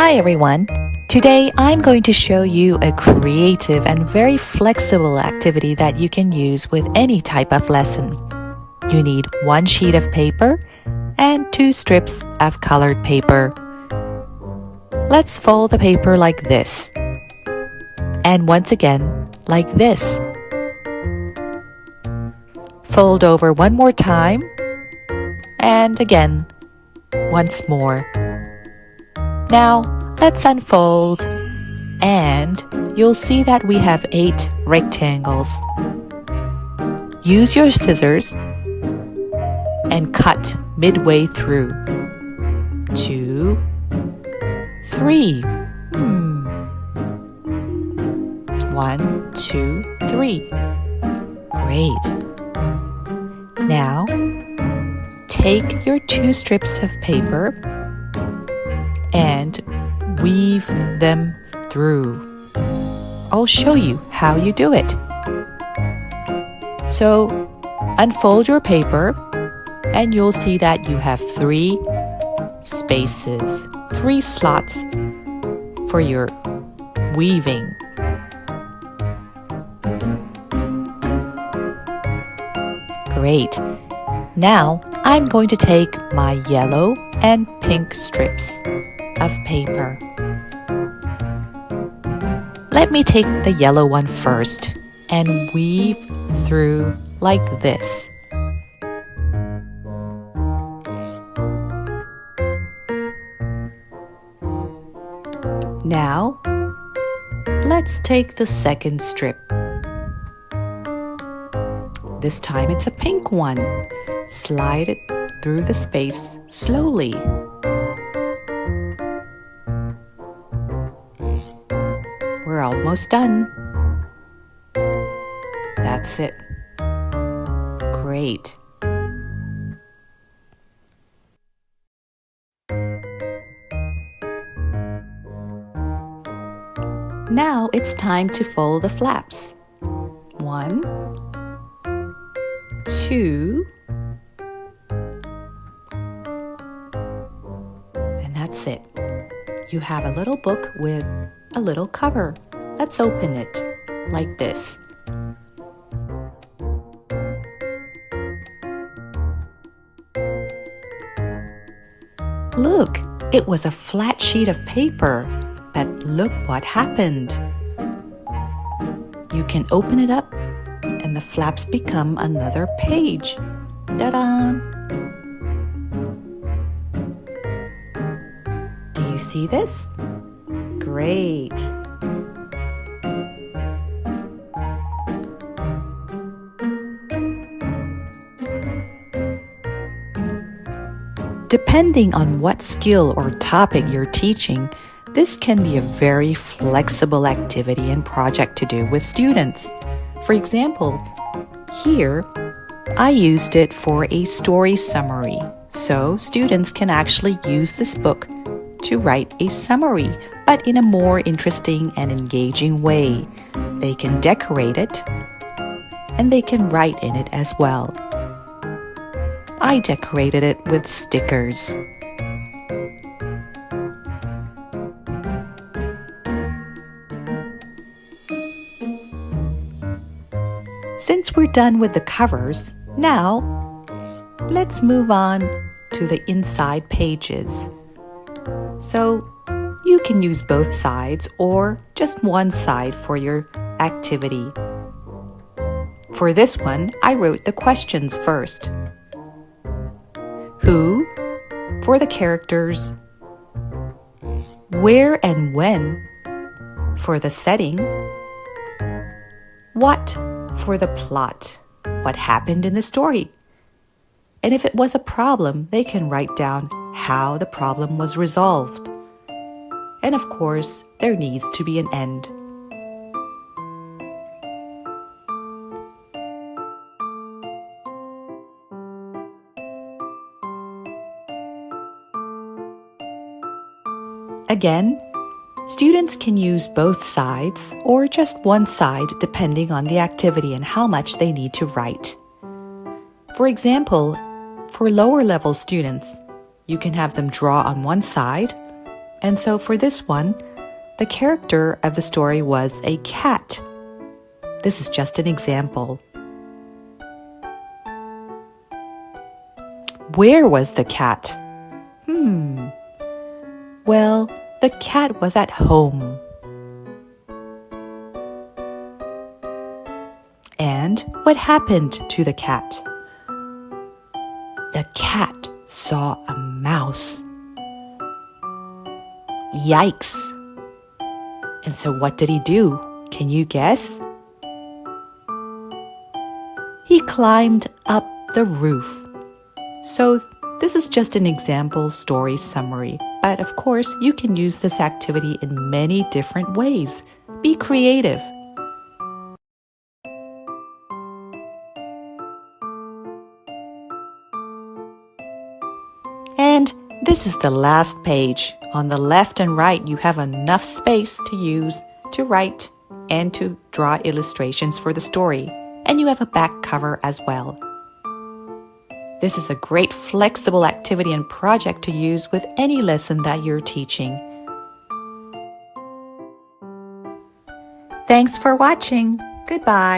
Hi everyone! Today I'm going to show you a creative and very flexible activity that you can use with any type of lesson. You need one sheet of paper and two strips of colored paper. Let's fold the paper like this. And once again, like this. Fold over one more time. And again, once more. Now, let's unfold, and you'll see that we have 8 rectangles. Use your scissors and cut midway through. 2, 3. 1, 2, 3. Great. Now, take your 2 strips of paper and weave them through. I'll show you how you do it. So, unfold your paper and you'll see that you have 3 spaces, 3 slots for your weaving. Great. Now, I'm going to take my yellow and pink strips of paper. Let me take the yellow one first and weave through like this. Now, let's take the second strip. This time it's a pink one. Slide it through the space slowly. We're almost done. That's it. Great. Now it's time to fold the flaps. 1, 2, and that's it. You have a little book with a little cover. Let's open it like this. Look, it was a flat sheet of paper, but look what happened. You can open it up and the flaps become another page. Ta-da! Do you see this? Great! Depending on what skill or topic you're teaching, this can be a very flexible activity and project to do with students. For example, here, I used it for a story summary, so students can actually use this book to write a summary, but in a more interesting and engaging way. They can decorate it, and they can write in it as well. I decorated it with stickers. Since we're done with the covers, now let's move on to the inside pages. So you can use both sides or just one side for your activity. For this one, I wrote the questions first. Who for the characters, where and when for the setting, what for the plot, what happened in the story. And if it was a problem, they can write down how the problem was resolved. And of course, there needs to be an end. Again, students can use both sides or just one side depending on the activity and how much they need to write. For example, for lower level students, you can have them draw on one side And so for this one, the character of the story was a cat. This is just an example. Where was the cat? Well, the cat was at home. And what happened to the cat? The cat saw a mouse. Yikes! And so what did he do? Can you guess? He climbed up the roof. So this is just an example story summary, but of course you can use this activity in many different ways. Be creative. And this is the last page. On the left and right, you have enough space to use to write and to draw illustrations for the story. And you have a back cover as well. This is a great flexible activity and project to use with any lesson that you're teaching. Thanks for watching. Goodbye.